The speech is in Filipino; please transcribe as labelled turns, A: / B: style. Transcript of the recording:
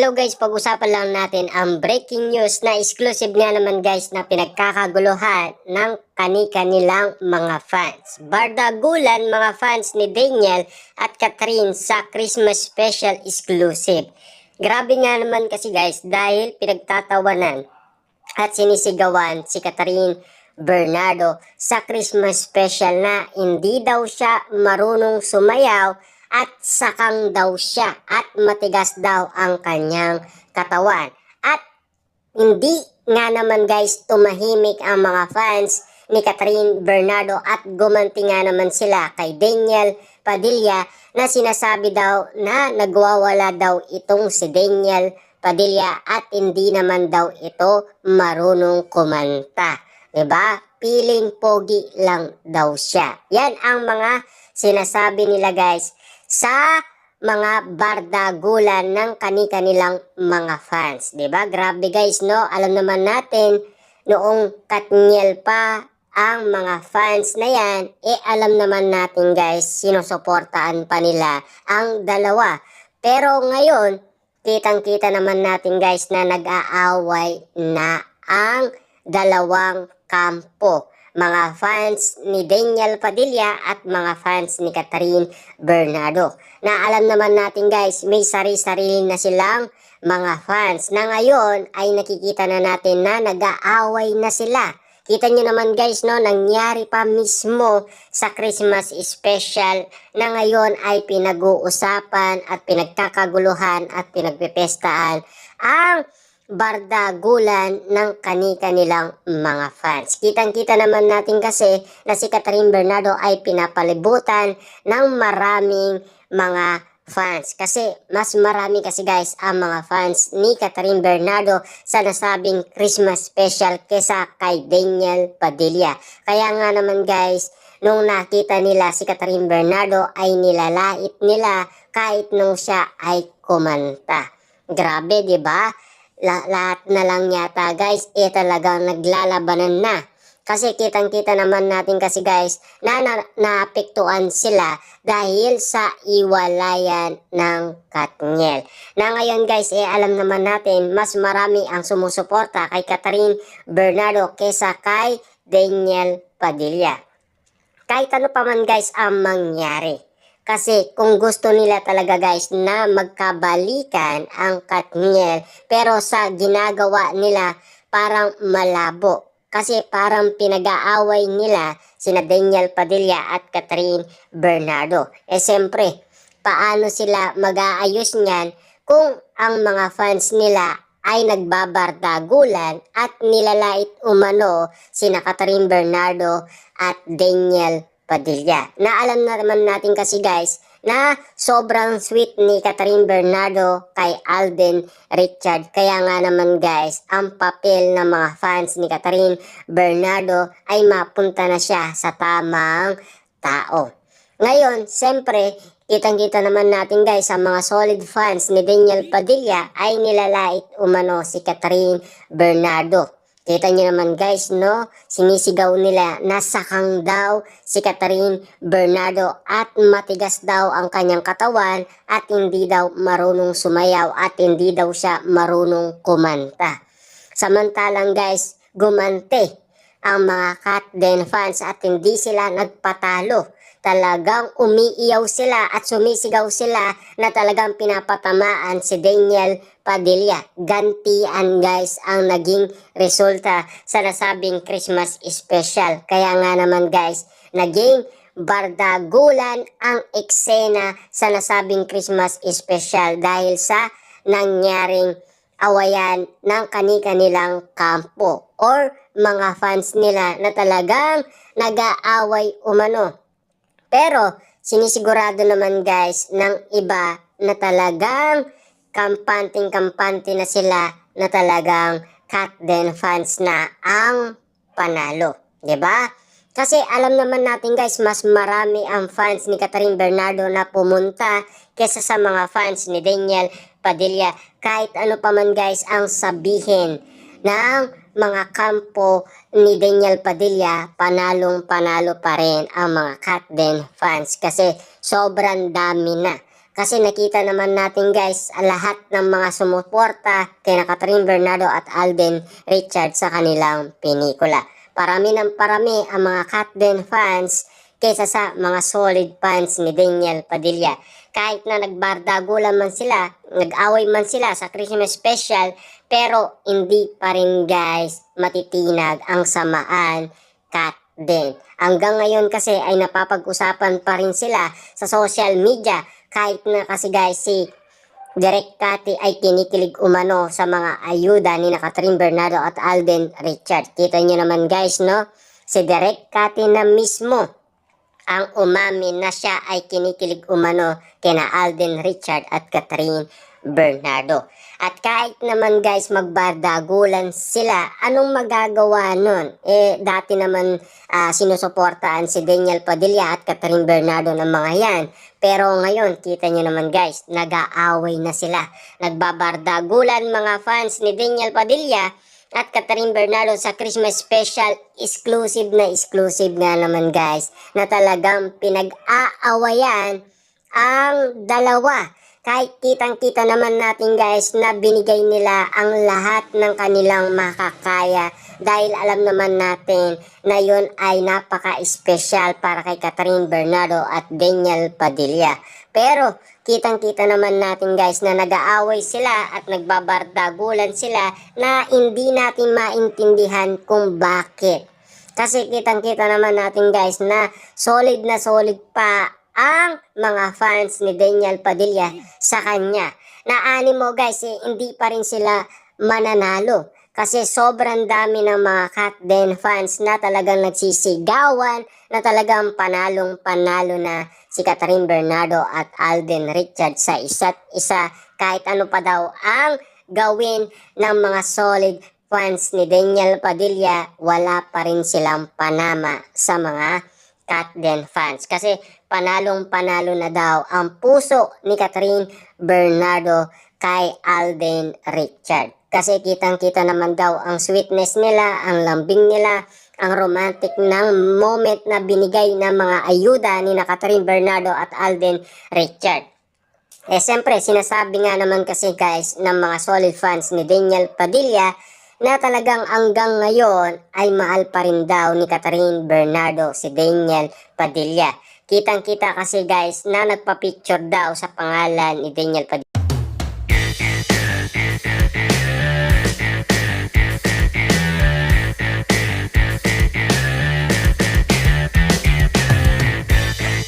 A: Hello guys, pag-usapan lang natin ang breaking news na exclusive nga naman guys na pinagkakaguluhan ng kani-kanilang mga fans. Bardagulan mga fans ni Daniel at Catherine sa Christmas special exclusive. Grabe nga naman kasi guys dahil pinagtatawanan at sinisigawan si Catherine Bernardo sa Christmas special na hindi daw siya marunong sumayaw at sakang daw siya at matigas daw ang kanyang katawan. At hindi nga naman guys tumahimik ang mga fans ni Catherine Bernardo at gumanti nga naman sila kay Daniel Padilla na sinasabi daw na nagwawala daw itong si Daniel Padilla at hindi naman daw ito marunong kumanta. Diba? Piling pogi lang daw siya. Yan ang mga sinasabi nila guys sa mga bardagulan ng kani-kanilang mga fans. Diba? Grabe guys, no? Alam naman natin, noong Katniel pa ang mga fans na yan, alam naman natin guys, sinusuportaan pa nila ang dalawa. Pero ngayon, kitang-kita naman natin guys na nag-aaway na ang dalawang kampo. Mga fans ni Daniel Padilla at mga fans ni Catherine Bernardo. Na alam naman natin guys, may sari-sarili na silang mga fans na ngayon ay nakikita na natin na nag-aaway na sila. Kita nyo naman guys, no, nangyari pa mismo sa Christmas special na ngayon ay pinag-uusapan at pinagkakaguluhan at pinagpipestaan ang bardagulan ng kani-kanilang mga fans. Kitang-kita naman natin kasi na si Catherine Bernardo ay pinapalibutan ng maraming mga fans. Kasi mas marami kasi guys ang mga fans ni Catherine Bernardo sa nasabing Christmas special kesa kay Daniel Padilla. Kaya nga naman guys, nung nakita nila si Catherine Bernardo ay nilalait nila kahit nung siya ay kumanta. Grabe, di ba? Lahat na lang yata guys, talagang naglalabanan na. Kasi kitang-kita naman natin kasi guys na naapektuhan sila dahil sa iwalayan ng Katniel. Na ngayon guys, alam naman natin mas marami ang sumusuporta kay Catherine Bernardo kesa kay Daniel Padilla. Kahit ano pa man guys ang mangyari. Kasi kung gusto nila talaga guys na magkabalikan ang Katniel, pero sa ginagawa nila parang malabo. Kasi parang pinag-aaway nila sina Daniel Padilla at Catherine Bernardo. Siyempre, paano sila mag-aayos niyan kung ang mga fans nila ay nagbabardagulan at nilalait umano sina Catherine Bernardo at Daniel Padilla. Na alam na naman natin kasi guys na sobrang sweet ni Catherine Bernardo kay Alden Richard. Kaya nga naman guys, ang papel ng mga fans ni Catherine Bernardo ay mapunta na siya sa tamang tao. Ngayon, siyempre, kitang-kita naman natin guys sa mga solid fans ni Daniel Padilla ay nilalait umano si Catherine Bernardo. Kita nyo naman guys, no? Sinisigaw nila na sakang daw si Catherine Bernardo at matigas daw ang kanyang katawan at hindi daw marunong sumayaw at hindi daw siya marunong kumanta. Samantalang guys, gumante ang mga Katden fans at hindi sila nagpatalo. Talagang umiiyaw sila at sumisigaw sila na talagang pinapatamaan si Daniel Padilla. Gantian guys ang naging resulta sa nasabing Christmas special. Kaya nga naman guys, naging bardagulan ang eksena sa nasabing Christmas special dahil sa nangyaring awayan ng kani-kanilang kampo or mga fans nila na talagang nag-aaway umano. Pero sinisigurado naman guys ng iba na talagang kampante na sila na talagang Katden fans na ang panalo. 'Di ba? Kasi alam naman natin guys, mas marami ang fans ni Catherine Bernardo na pumunta kesa sa mga fans ni Daniel Padilla. Kahit ano pa man guys ang sabihin ng mga kampo ni Daniel Padilla, panalong-panalo pa rin ang mga Katden fans kasi sobrang dami na. Kasi nakita naman natin guys, lahat ng mga sumuporta kay Catherine Bernardo at Alden Richards sa kanilang pelikula. Parami ng parami ang mga Katden fans kaysa sa mga solid fans ni Daniel Padilla. Kahit na nagbardagulan man sila, nag-away man sila sa Christmas special, pero hindi pa rin guys matitinag ang samaan Katden. Hanggang ngayon kasi ay napapag-usapan pa rin sila sa social media. Kahit na kasi guys si Direk Cathy ay kinikilig umano sa mga ayuda ni Catherine Bernardo at Alden Richards. Kita nyo naman guys, no? Si Direk Cathy na mismo ang umamin na siya ay kinikilig umano kina Alden Richards at Catherine Bernardo. At kahit naman guys magbardagulan sila, anong magagawa nun? Dati naman sinusuportaan si Daniel Padilla at Catherine Bernardo ng mga yan. Pero ngayon, kita nyo naman guys, nag-aaway na sila. Nagbabardagulan mga fans ni Daniel Padilla at Catherine Bernardo sa Christmas special. Exclusive nga naman guys, na talagang pinag-aawayan ang dalawa. Kahit kitang-kita naman natin guys na binigay nila ang lahat ng kanilang makakaya dahil alam naman natin na yun ay napaka-espesyal para kay Catherine Bernardo at Daniel Padilla. Pero kitang-kita naman natin guys na nag-aaway sila at nagbabardagulan sila na hindi natin maintindihan kung bakit. Kasi kitang-kita naman natin guys na solid pa ang mga fans ni Daniel Padilla sa kanya. Na animo guys, hindi pa rin sila mananalo. Kasi sobrang dami ng mga Katden fans na talagang nagsisigawan, na talagang panalong-panalo na si Catherine Bernardo at Alden Richards sa isa't isa. Kahit ano pa daw ang gawin ng mga solid fans ni Daniel Padilla, wala pa rin silang panama sa mga Katden fans. Kasi panalong-panalo na daw ang puso ni Catherine Bernardo kay Alden Richards. Kasi kitang-kita naman daw ang sweetness nila, ang lambing nila, ang romantic ng moment na binigay ng mga ayuda ni Catherine Bernardo at Alden Richards. Siyempre, sinasabi nga naman kasi guys ng mga solid fans ni Daniel Padilla na talagang hanggang ngayon ay mahal pa rin daw ni Catherine Bernardo si Daniel Padilla. Kitang-kita kasi guys na nagpa-picture daw sa pangalan ni Daniel Padilla